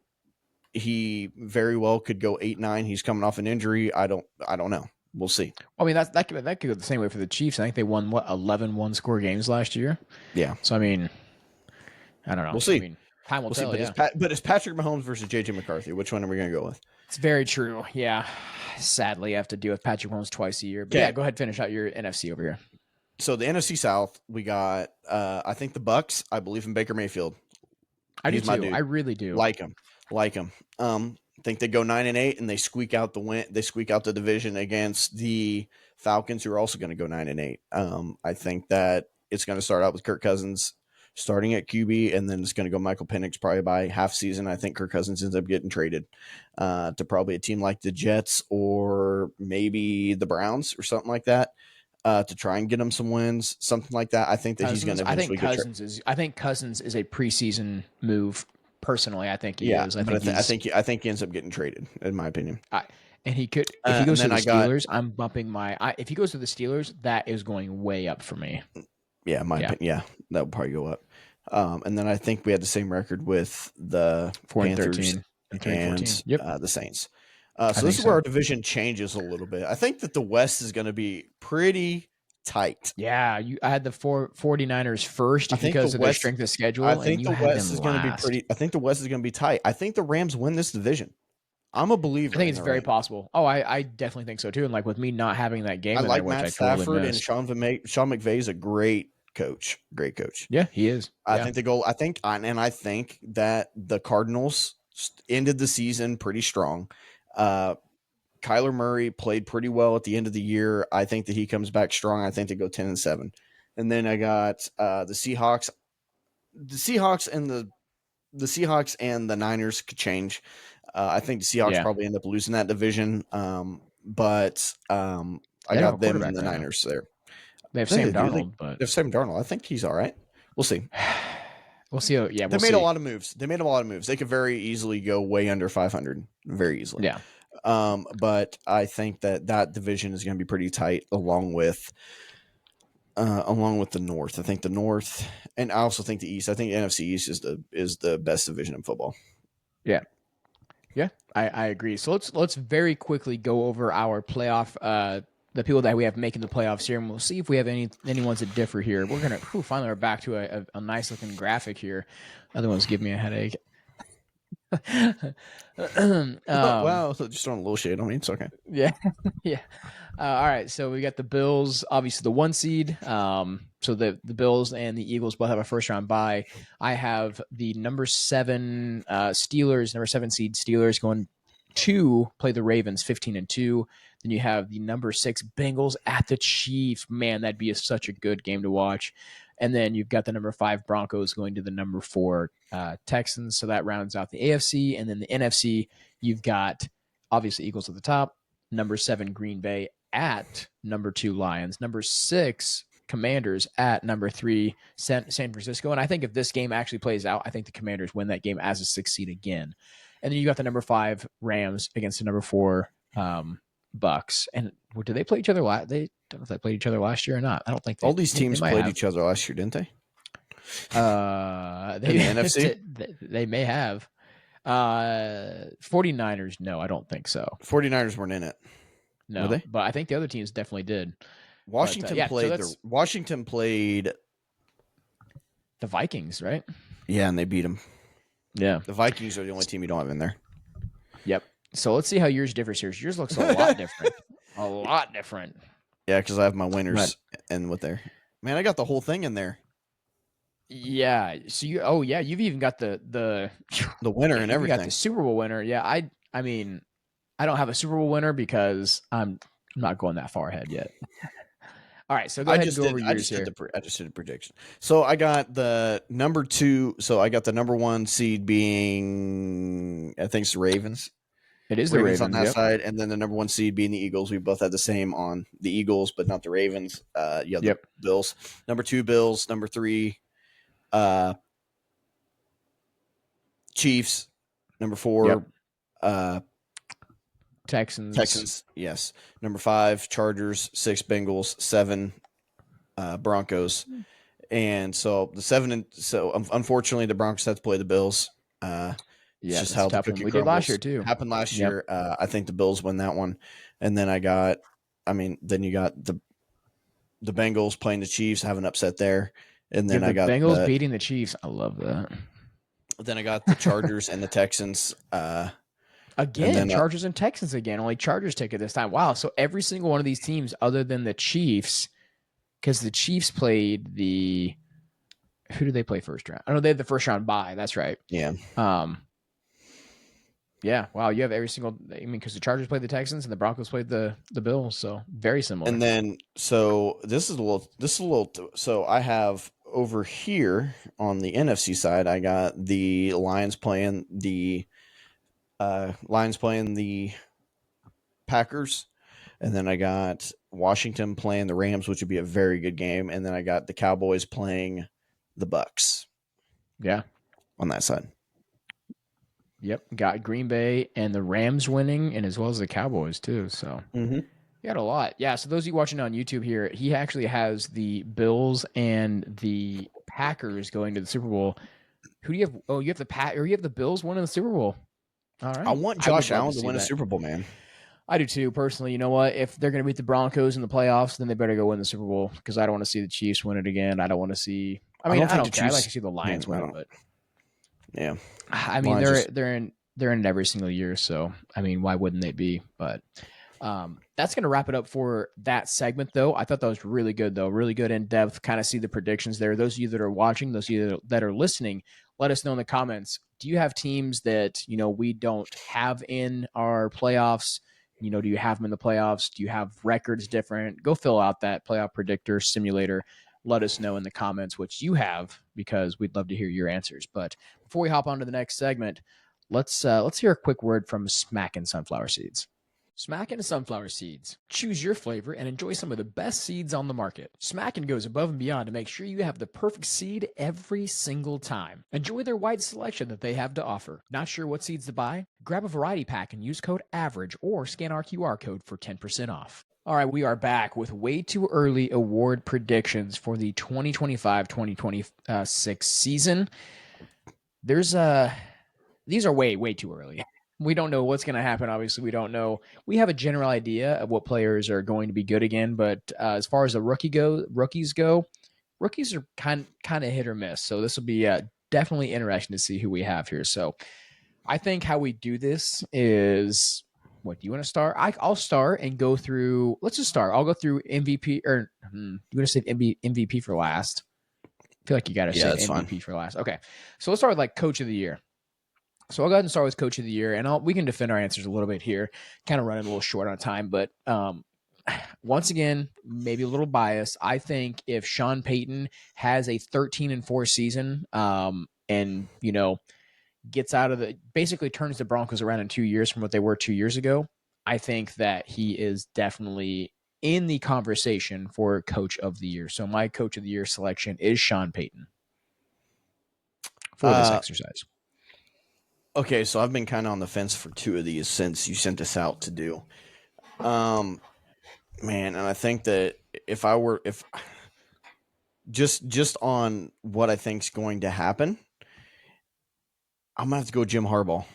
he very well could go 8-9. He's coming off an injury. I don't know. We'll see. I mean, that could go the same way for the Chiefs. I think they won 11 one-score games last year. Yeah. So I mean, I don't know. We'll see. I mean, time will tell. But it's Patrick Mahomes versus JJ McCarthy. Which one are we going to go with? It's very true. Yeah. Sadly, I have to deal with Patrick Mahomes twice a year. But yeah, go ahead, finish out your NFC over here. So the NFC South, we got I think the Bucks. I believe in Baker Mayfield. I do too. I really do. Like him. I think they go 9-8 and they squeak out the win. They squeak out the division against the Falcons, who are also going to go 9-8. I think that it's going to start out with Kirk Cousins starting at QB, and then it's going to go Michael Penix probably by half season. I think Kirk Cousins ends up getting traded to probably a team like the Jets or maybe the Browns or something like that. To try and get him some wins, something like that. I think that he's going to eventually I think Cousins is a preseason move. Personally, I think he is. I think he ends up getting traded, in my opinion. And he could if he goes to the Steelers. I'm bumping if he goes to the Steelers, that is going way up for me. Yeah, my opinion. Yeah, that would probably go up. And then I think we had the same record with the Panthers and the Saints. So this is where our division changes a little bit. I think that the West is going to be pretty tight. Yeah, I had the 49ers first because of their strength of schedule. I think the West is going to be pretty. I think the West is going to be tight. I think the Rams win this division. I'm a believer. I think it's very possible. Oh, I definitely think so too. And like with me not having that game, I like Matt Stafford and Sean McVay is a great coach. Great coach. Yeah, he is. I think I think that the Cardinals ended the season pretty strong. Kyler Murray played pretty well at the end of the year. I think that he comes back strong. I think they go 10-7. And then I got the Seahawks. The Seahawks and the Niners could change. I think the Seahawks Yeah. probably end up losing that division. But I They don't have a got them and quarterback the right now. Niners there. They have Yeah, Sam they do. Darnold, but They're Sam Darnold. I think he's all right. We'll see. we'll see. Yeah, They we'll made a see. lot of moves. They could very easily go way under 500, very easily. Yeah. But I think that division is going to be pretty tight, along with the North. I think the North, and I also think the East. I think NFC East is the best division in football. Yeah. Yeah, I agree. So let's very quickly go over our playoff, the people that we have making the playoffs here, and we'll see if we have any ones that differ here. We're gonna finally we're back to a nice looking graphic here. Other ones give me a headache. Wow, so just throwing a little shade on me. It's okay. Yeah, yeah. All right, so we got the Bills, obviously the 1 seed. So the Bills and the Eagles both have a first round bye. I have the number 7 Steelers, number 7 seed Steelers going to play the Ravens 15-2. Then you have the number 6 Bengals at the Chiefs. Man, that'd be such a good game to watch. And then you've got the number 5 Broncos going to the number 4 Texans. So that rounds out the AFC. And then the NFC, you've got obviously Eagles at the top, number 7 Green Bay at number 2 Lions, number 6 Commanders at number 3 San Francisco. And I think if this game actually plays out, I think the Commanders win that game as a 6th seed again. And then you got the number 5 Rams against the number 4 Bucks. And did they play each other They don't know if they played each other last year or not. I don't think all these teams played each other last year, didn't they? They, in the NFC? They may have. 49ers, no, I don't think so. 49ers weren't in it. No, were they? But I think the other teams definitely did. Washington Washington played the Vikings, right? Yeah, and they beat them. Yeah. The Vikings are the only team you don't have in there. Yep. So let's see how yours differs here. Yours looks a lot different. A lot different. Yeah, because I have my winners and with there. Man, I got the whole thing in there. Yeah. So you've even got the winner and everything. You got the Super Bowl winner. Yeah, I mean, I don't have a Super Bowl winner because I'm not going that far ahead yet. All right, so go ahead and go over yours here. I just did a prediction. So I got the number 2. So I got the number 1 seed being, I think it's the Ravens. It is the Ravens on that side, and then the number 1 seed being the Eagles. We both had the same on the Eagles, but not the Ravens. The Bills. Number 2, Bills. Number 3, Chiefs. Number 4, Texans. Yes. Number 5, Chargers. 6, Bengals. 7, Broncos. And so the 7 unfortunately the Broncos have to play the Bills. Yeah, just how the cookie we did last year too. Happened last year. I think the Bills win that one. And then you got the Bengals playing the Chiefs, have an upset there. And then I got Bengals beating the Chiefs. I love that. Then I got the Chargers and the Texans. Again, Chargers and Texans again. Only Chargers take it this time. Wow. So every single one of these teams, other than the Chiefs, because the Chiefs played the. Who did they play first round? I know they had the first round bye. That's right. Yeah. Yeah. Wow. You have every single. I mean, because the Chargers played the Texans and the Broncos played the Bills, so very similar. And then, so this is a little. So I have over here on the NFC side, I got the Lions playing the Packers, and then I got Washington playing the Rams, which would be a very good game, and then I got the Cowboys playing the Bucks. Yeah, on that side. Yep, got Green Bay and the Rams winning, and as well as the Cowboys too. So you got a lot. Yeah. So those of you watching on YouTube here, he actually has the Bills and the Packers going to the Super Bowl. Who do you have? Oh, you have you have the Bills winning the Super Bowl. All right. I want Josh Allen to win a Super Bowl, man. I do too, personally. You know what? If they're going to beat the Broncos in the playoffs, then they better go win the Super Bowl because I don't want to see the Chiefs win it again. I don't want to see. I mean, I don't care. I like to see the Lions win it, but yeah. I mean, they're in it every single year, so I mean, why wouldn't they be? But that's going to wrap it up for that segment, though. I thought that was really good, though. Really good in depth. Kind of see the predictions there. Those of you that are watching, those of you that are listening, let us know in the comments. Do you have teams that we don't have in our playoffs? Do you have them in the playoffs? Do you have records different? Go fill out that playoff predictor simulator. Let us know in the comments what you have, because we'd love to hear your answers. But before we hop on to the next segment, let's hear a quick word from Smackin' Sunflower Seeds. Smackin' Sunflower Seeds. Choose your flavor and enjoy some of the best seeds on the market. Smackin' goes above and beyond to make sure you have the perfect seed every single time. Enjoy their wide selection that they have to offer. Not sure what seeds to buy? Grab a variety pack and use code AVERAGE or scan our QR code for 10% off. All right, we are back with way too early award predictions for the 2025-2026 season. These are way too early. We don't know what's going to happen. Obviously, we don't know. We have a general idea of what players are going to be good again, but as far as the rookies go, rookies are kind of hit or miss. So this will be definitely interesting to see who we have here. So I think how we do this is, what do you want to start? I'll start and go through. Let's just start. I'll go through MVP, or you're going to save MVP for last. I feel like you got to save MVP for last. Okay, so let's start with like Coach of the Year. So I'll go ahead and start with Coach of the Year, and we can defend our answers a little bit here. Kind of running a little short on time, but once again, maybe a little bias. I think if Sean Payton has a 13-4 season, and gets out of basically turns the Broncos around in 2 years from what they were 2 years ago, I think that he is definitely in the conversation for Coach of the Year. So my Coach of the Year selection is Sean Payton for this exercise. Okay, so I've been kind of on the fence for two of these since you sent us out to do. Man, and I think that if just on what I think's going to happen, I'm gonna have to go Jim Harbaugh,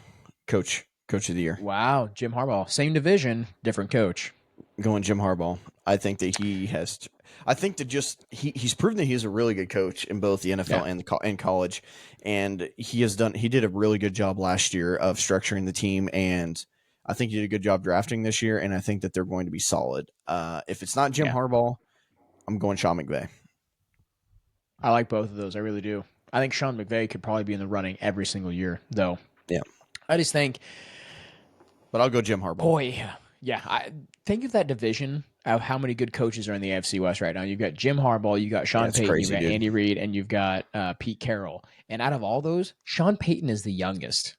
coach of the year. Wow, Jim Harbaugh, same division, different coach. Going Jim Harbaugh. I think that he has. I think that he's proven that he's a really good coach in both the NFL and college, and he did a really good job last year of structuring the team, and I think he did a good job drafting this year, and I think that they're going to be solid. If it's not Jim Harbaugh, I'm going Sean McVay. I like both of those. I really do. I think Sean McVay could probably be in the running every single year, though. Yeah. I just think. But I'll go Jim Harbaugh. Boy, yeah. I think of that division of how many good coaches are in the AFC West right now. You've got Jim Harbaugh, you've got Sean Payton, you've got Andy Reid, and you've got Pete Carroll. And out of all those, Sean Payton is the youngest.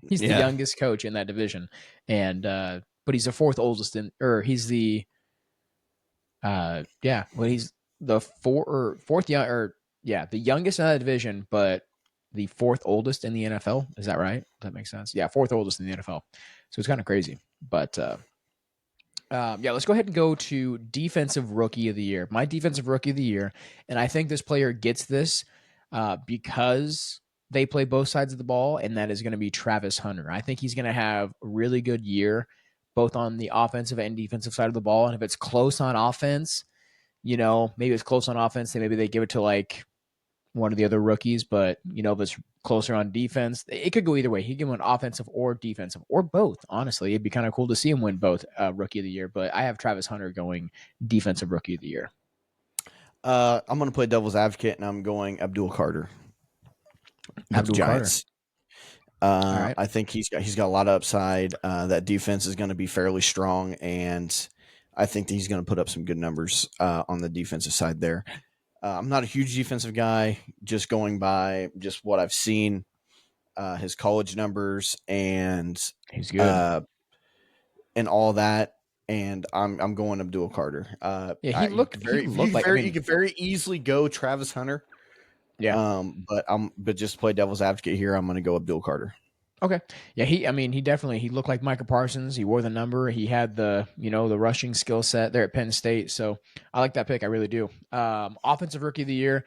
He's the youngest coach in that division, and but he's the fourth oldest he's the he's the the youngest in that division, but the fourth oldest in the NFL. Is that right? Does that make sense? Yeah, fourth oldest in the NFL. So it's kind of crazy, but let's go ahead and go to Defensive Rookie of the Year. My Defensive Rookie of the Year, and I think this player gets this because they play both sides of the ball, and that is going to be Travis Hunter. I think he's going to have a really good year, both on the offensive and defensive side of the ball. And if it's close on offense, maybe it's close on offense, then maybe they give it to like one of the other rookies. But, if it's closer on defense, it could go either way. He can win offensive or defensive or both. Honestly, it'd be kind of cool to see him win both Rookie of the Year. But I have Travis Hunter going Defensive Rookie of the Year. I'm going to play devil's advocate, and I'm going Abdul Carter. Abdul Giants. Right. I think he's got a lot of upside. That defense is going to be fairly strong, and I think that he's going to put up some good numbers on the defensive side there. I'm not a huge defensive guy, just going by just what I've seen, his college numbers, and he's good, and all that. And I'm going Abdul Carter. He looked like he could very easily go Travis Hunter. Yeah. But just play devil's advocate here. I'm going to go Abdul Carter. Okay. Yeah. He looked like Micah Parsons. He wore the number. He had the rushing skill set there at Penn State. So I like that pick. I really do. Offensive Rookie of the Year.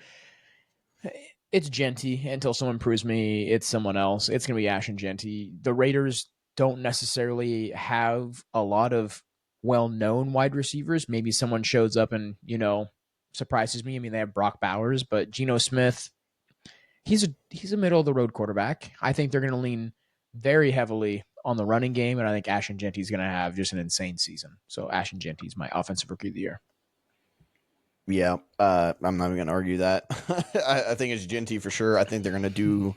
It's Genty until someone proves me it's someone else. It's going to be Ashton Genty. The Raiders don't necessarily have a lot of well-known wide receivers. Maybe someone shows up and, surprises me. I mean, they have Brock Bowers, but Geno Smith, he's a middle-of-the-road quarterback. I think they're going to lean very heavily on the running game, and I think Ashton Genty is going to have just an insane season. So Ashton Genty is my Offensive Rookie of the Year. Yeah, I'm not even going to argue that. I think it's Genty for sure. I think they're going to do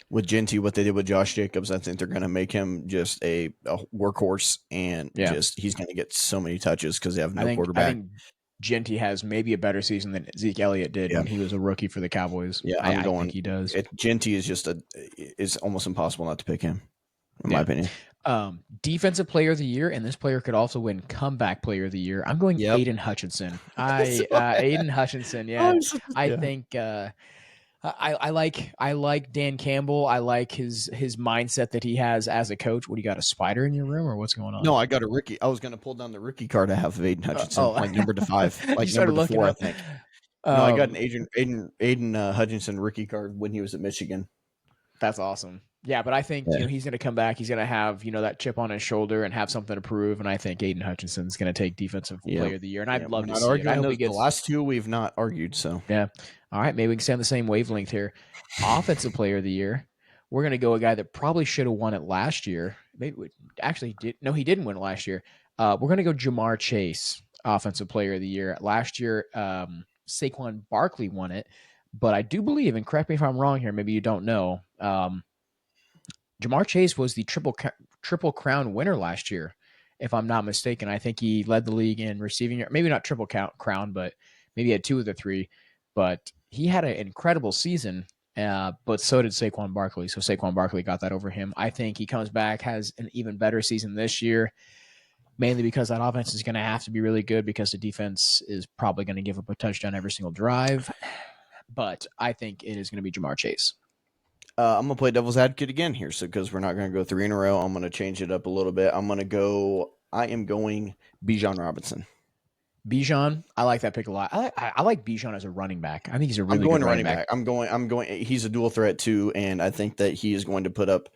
with Genty, what they did with Josh Jacobs, I think they're going to make him just a workhorse, and Yeah. just he's going to get so many touches because they have I no think I quarterback. think Genty has maybe a better season than Zeke Elliott did Yeah, when he was a rookie for the Cowboys. yeah, I think he does. Genty is just it's almost impossible not to pick him, in my Yeah. opinion. Defensive player of the year, and this player could also win comeback player of the year. I'm going Yep. Aiden Hutchinson. So, Aiden Hutchinson. Yeah, I yeah. think I like Dan Campbell. I like his mindset that he has as a coach. What, do you got, a spider in your room or what's going on? No, I got a rookie. I was going to pull down the rookie card I have of Aiden Hutchinson, like number to 5, You like number started to looking 4, I up. think. No, I got an Um, Aiden Hutchinson rookie card when he was at Michigan. That's awesome. Yeah, but I think Yeah. he's going to come back. He's going to have that chip on his shoulder and have something to prove. And I think Aiden Hutchinson's going to take defensive player of the year. And I'd love We're to not see it. I arguing hope those. he The gets. last two we've not argued, so. Yeah. All right, maybe we can stay on the same wavelength here. Offensive player of the year. We're going to go a guy that probably should have won it last year. Maybe actually did. No, he didn't win it last year. We're going to go Jamar Chase, offensive player of the year. Last year, Saquon Barkley won it, but I do believe, and correct me if I'm wrong here, maybe you don't know, Jamar Chase was the triple crown winner last year, if I'm not mistaken. I think he led the league in receiving, maybe not triple crown, but maybe he had 2 of the 3. But he had an incredible season, but so did Saquon Barkley. So Saquon Barkley got that over him. I think he comes back, has an even better season this year, mainly because that offense is going to have to be really good because the defense is probably going to give up a touchdown every single drive. But I think it is going to be Jamar Chase. I'm gonna play devil's advocate again here, so because we're not gonna go 3 in a row, I'm gonna change it up a little bit. I am going Bijan Robinson. Bijan, I like that pick a lot. I like Bijan as a running back. I think he's a really good running back. I'm going. He's a dual threat too, and I think that he's going to put up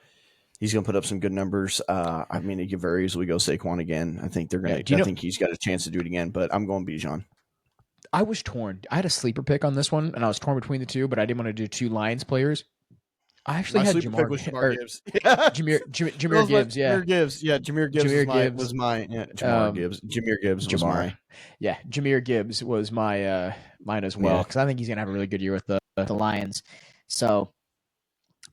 some good numbers. I mean, he could very easily go Saquon again. I think they're gonna. I think he's got a chance to do it again, but I'm going Bijan. I was torn. I had a sleeper pick on this one, and I was torn between the two, but I didn't want to do 2 Lions players. I actually had Jamar Gibbs. Jameer Gibbs. Yeah, Jameer Gibbs. Yeah, Jameer Gibbs was my Jamar Gibbs. Jameer Gibbs was my. Yeah, Jameer Gibbs was my mine as well, because I think he's gonna have a really good year with the Lions. So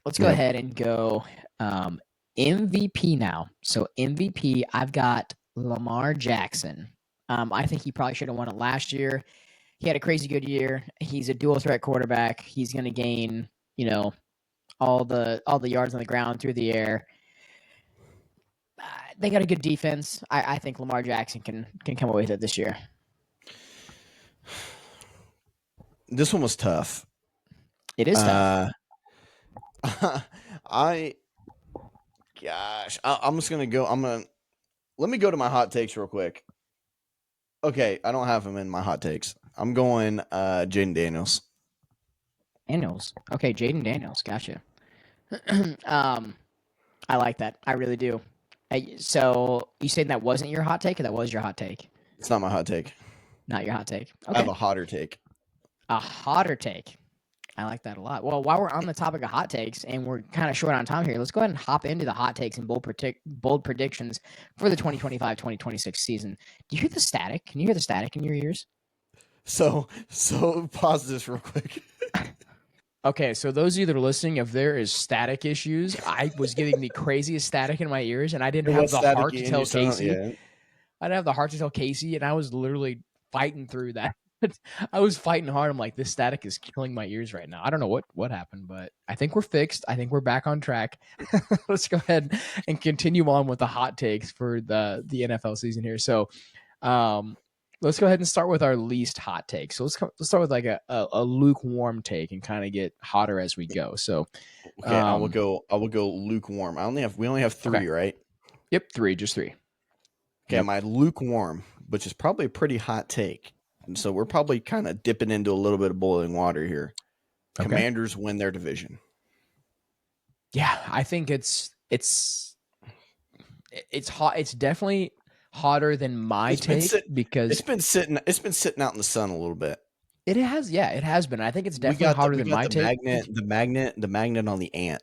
let's go ahead and go MVP now. So MVP, I've got Lamar Jackson. I think he probably should have won it last year. He had a crazy good year. He's a dual threat quarterback. He's going to gain, all the yards on the ground, through the air. They got a good defense. I think Lamar Jackson can come away with it this year. This one was tough. It is tough. I'm just gonna go. Let me go to my hot takes real quick. Okay, I don't have him in my hot takes. I'm going Jaden Daniels. Okay, Jaden Daniels. Gotcha. I like that. I really do. So you saying that wasn't your hot take, or that was your hot take? It's not my hot take. Not your hot take. Okay. I have a hotter take. A hotter take. I like that a lot. Well, while we're on the topic of hot takes, and we're kind of short on time here, let's go ahead and hop into the hot takes and bold predictions for the 2025-2026 season. Do you hear the static? Can you hear the static in your ears? So pause this real quick. Okay, so those of you that are listening, if there is static issues, I was getting the craziest static in my ears, and I didn't have the heart to tell Casey. I didn't have the heart to tell Casey, and I was literally fighting through that. I was fighting hard. I'm like, this static is killing my ears right now. I don't know what happened, but I think we're fixed. I think we're back on track. Let's go ahead and continue on with the hot takes for the NFL season here. So, let's go ahead and start with our least hot take. So let's start with like a lukewarm take and kind of get hotter as we go. So, okay, I will go lukewarm. We only have 3, right? Yep, 3, just 3. Okay, my lukewarm, which is probably a pretty hot take. And so we're probably kind of dipping into a little bit of boiling water here. Okay. Commanders win their division. Yeah, I think it's hot. It's definitely hotter than my take because it's been sitting out in the sun a little bit. It has, yeah, it has been. I think it's definitely hotter than my take. The magnet on the ant.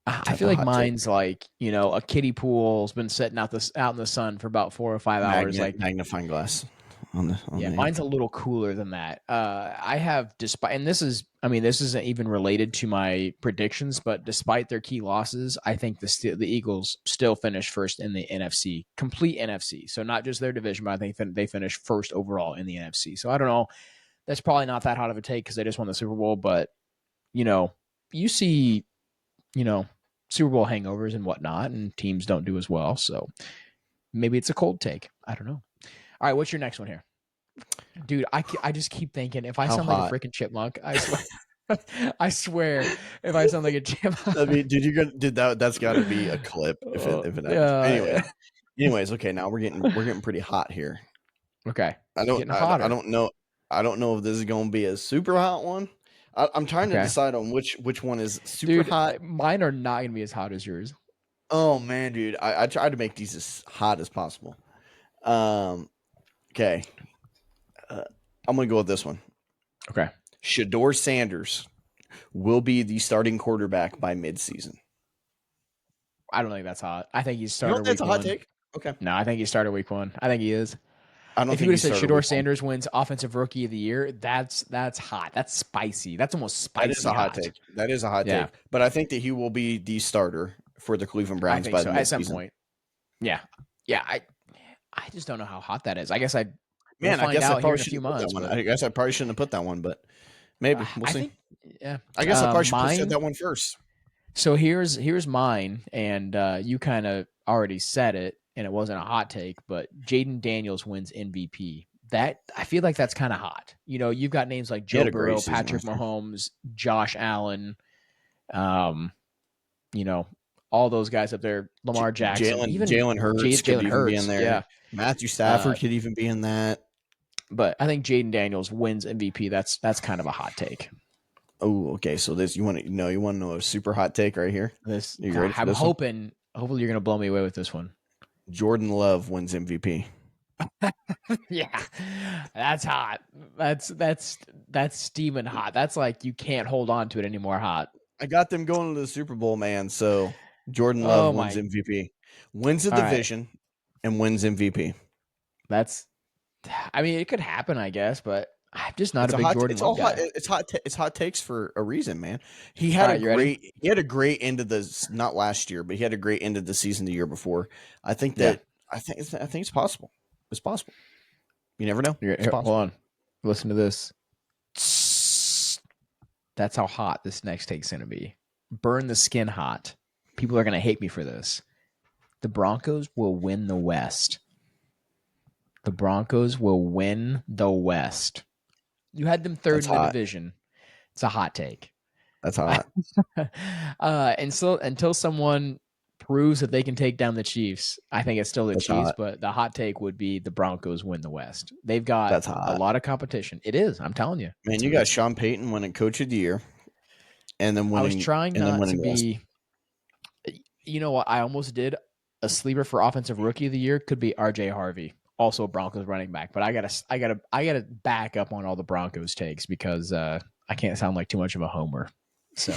I feel like mine's like, a kiddie pool has been sitting out in the sun for about 4 or 5 hours. Like magnifying glass. Mine's a little cooler than that. I have and this isn't even related to my predictions, but despite their key losses, I think the Eagles still finish first in the NFC, complete NFC. So not just their division, but I think they finish first overall in the NFC. So I don't know. That's probably not that hot of a take because they just won the Super Bowl, but you see, Super Bowl hangovers and whatnot, and teams don't do as well. So maybe it's a cold take. I don't know. All right, what's your next one here? Dude, I just keep thinking if I sound like a freaking chipmunk, I swear, I swear, if I sound like a chipmunk. I mean, that's got to be a clip if it happens. Anyways, okay, now we're getting pretty hot here. Okay, I don't know if this is going to be a super hot one. I'm trying to decide on which one is super hot. Mine are not going to be as hot as yours. Oh man, dude, I tried to make these as hot as possible. Okay. I'm going to go with this one. Okay. Shedeur Sanders will be the starting quarterback by midseason. I don't think that's hot. I think he's started. You don't think that's a hot take? Okay. No, I think he started week 1. I think he is. I don't if you would have said Shedeur Sanders wins Offensive Rookie of the Year, that's hot. That's spicy. That's almost spicy. That is a hot take. That is a hot take. But I think that he will be the starter for the Cleveland Browns by the at some point. Yeah. I just don't know how hot that is. I guess I guess I probably shouldn't have put that one. I guess I probably shouldn't have put that one, but maybe we'll see. I guess I probably should have said that one first. So here's mine, and you kind of already said it, and it wasn't a hot take, but Jaden Daniels wins MVP. That I feel like that's kind of hot. You've got names like Joe Burrow, Patrick Mahomes, Josh Allen, all those guys up there, Lamar Jackson, even Jalen Hurts could even be in there. Yeah. Matthew Stafford could even be in that. But I think Jaden Daniels wins MVP. That's kind of a hot take. Oh, okay. So you want to know a super hot take right here? I'm hoping. Hopefully, you're going to blow me away with this one. Jordan Love wins MVP. Yeah, that's hot. That's steaming hot. That's like you can't hold on to it anymore. Hot. I got them going to the Super Bowl, man. So Jordan Love wins MVP, wins the division, and wins MVP. It could happen, I guess, but I'm just not a big Jordan Love guy. It's hot takes for a reason, man. He had a great end of the not last year, but he had a great end of the season the year before. I think it's possible. It's possible. You never know. Hold on. Listen to this. That's how hot this next take's going to be. Burn the skin hot. People are going to hate me for this. The Broncos will win the West. The Broncos will win the West. You had them third in the division. It's a hot take. That's hot. Until someone proves that they can take down the Chiefs, I think it's still the Chiefs, but the hot take would be the Broncos win the West. They've got a lot of competition. It is. I'm telling you. Man, you got Sean Payton winning Coach of the Year, and then winning. I was trying not to be. You know what? I almost did. A sleeper for Offensive Rookie of the Year could be R.J. Harvey, also a Broncos running back. But I gotta back up on all the Broncos takes because I can't sound like too much of a homer. So.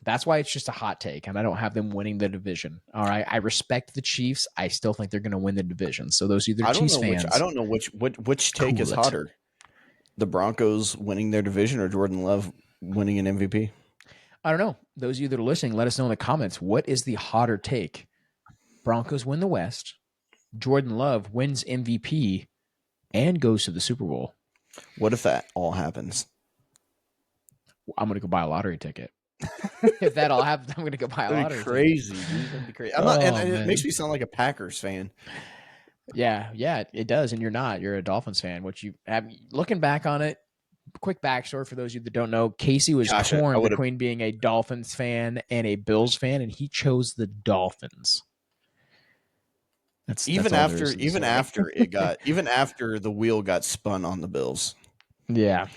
That's why it's just a hot take, and I don't have them winning the division. All right, I respect the Chiefs. I still think they're going to win the division. So those are either Chiefs fans. I don't know which take is hotter: the Broncos winning their division or Jordan Love winning an MVP. I don't know. Those of you that are listening, let us know in the comments. What is the hotter take? Broncos win the West. Jordan Love wins MVP and goes to the Super Bowl. What if that all happens? I'm going to go buy a lottery ticket. If that all happens, I'm going to go buy a lottery. Crazy, dude. That'd be crazy. It makes me sound like a Packers fan. Yeah, it does. And you're not. You're a Dolphins fan. What you have looking back on it. Quick backstory for those of you that don't know: Casey was torn between being a Dolphins fan and a Bills fan, and he chose the Dolphins. Even after the wheel got spun on the Bills. Yeah.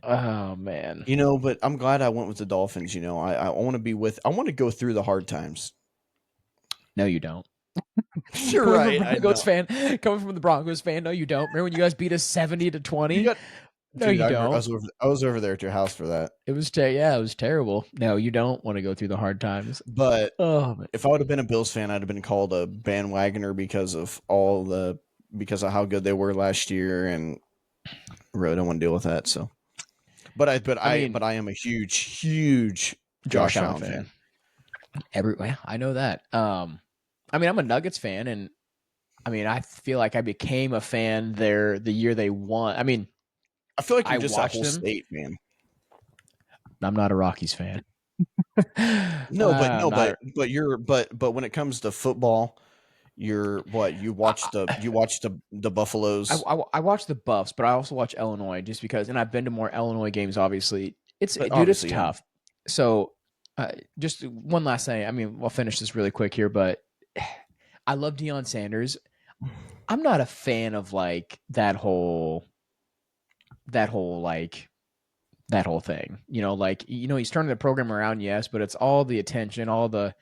Oh man. But I'm glad I went with the Dolphins. I want to go through the hard times. No, you don't. You're right. Coming from the Broncos fan, no, you don't. Remember when you guys beat us 70-20? No, you don't. I was over there at your house for that. It was it was terrible. No, you don't want to go through the hard times. But if I would have been a Bills fan, I'd have been called a bandwagoner because of all the because of how good they were last year, and really don't want to deal with that. So, but I mean, I am a huge Josh Josh Allen Allen fan. fan. Well, I know that. I mean, I'm a Nuggets fan, and I mean, I feel like I became a fan there the year they won. I mean, I feel like I you're just that watched whole them. state, man. I'm not a Rockies fan. No, but I'm not. but when it comes to football, you're what you watch the Buffaloes, I watch the Buffs, but I also watch Illinois just because, and I've been to more Illinois games. Obviously, but dude, it's obviously, yeah. tough. So, just one last thing. I mean, we'll finish this really quick here, but I love Deion Sanders. I'm not a fan of like that whole like that whole thing. He's turning the program around, yes, but it's all the attention, all the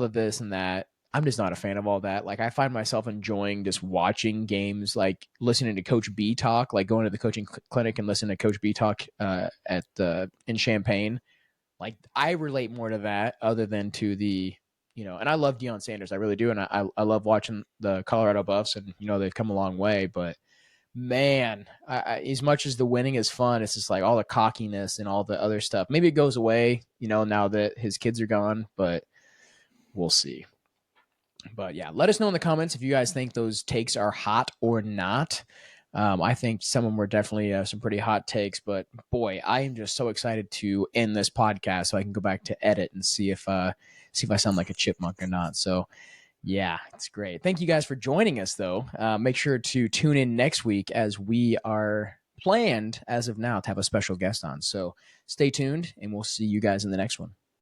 this and that. I'm just not a fan of all that. Like I find myself enjoying just watching games, like listening to Coach B talk, like going to the coaching clinic and listening to Coach B talk in Champaign. Like I relate more to that other than to and I love Deion Sanders, I really do, and I love watching the Colorado Buffs, and they've come a long way, but man, as much as the winning is fun, it's just like all the cockiness and all the other stuff. Maybe it goes away, now that his kids are gone, but we'll see. But yeah, let us know in the comments if you guys think those takes are hot or not. I think some of them were definitely some pretty hot takes, but boy, I am just so excited to end this podcast so I can go back to edit and see if I sound like a chipmunk or not. So yeah, it's great. Thank you guys for joining us, though. Make sure to tune in next week as we are planned as of now to have a special guest on. So stay tuned, and we'll see you guys in the next one.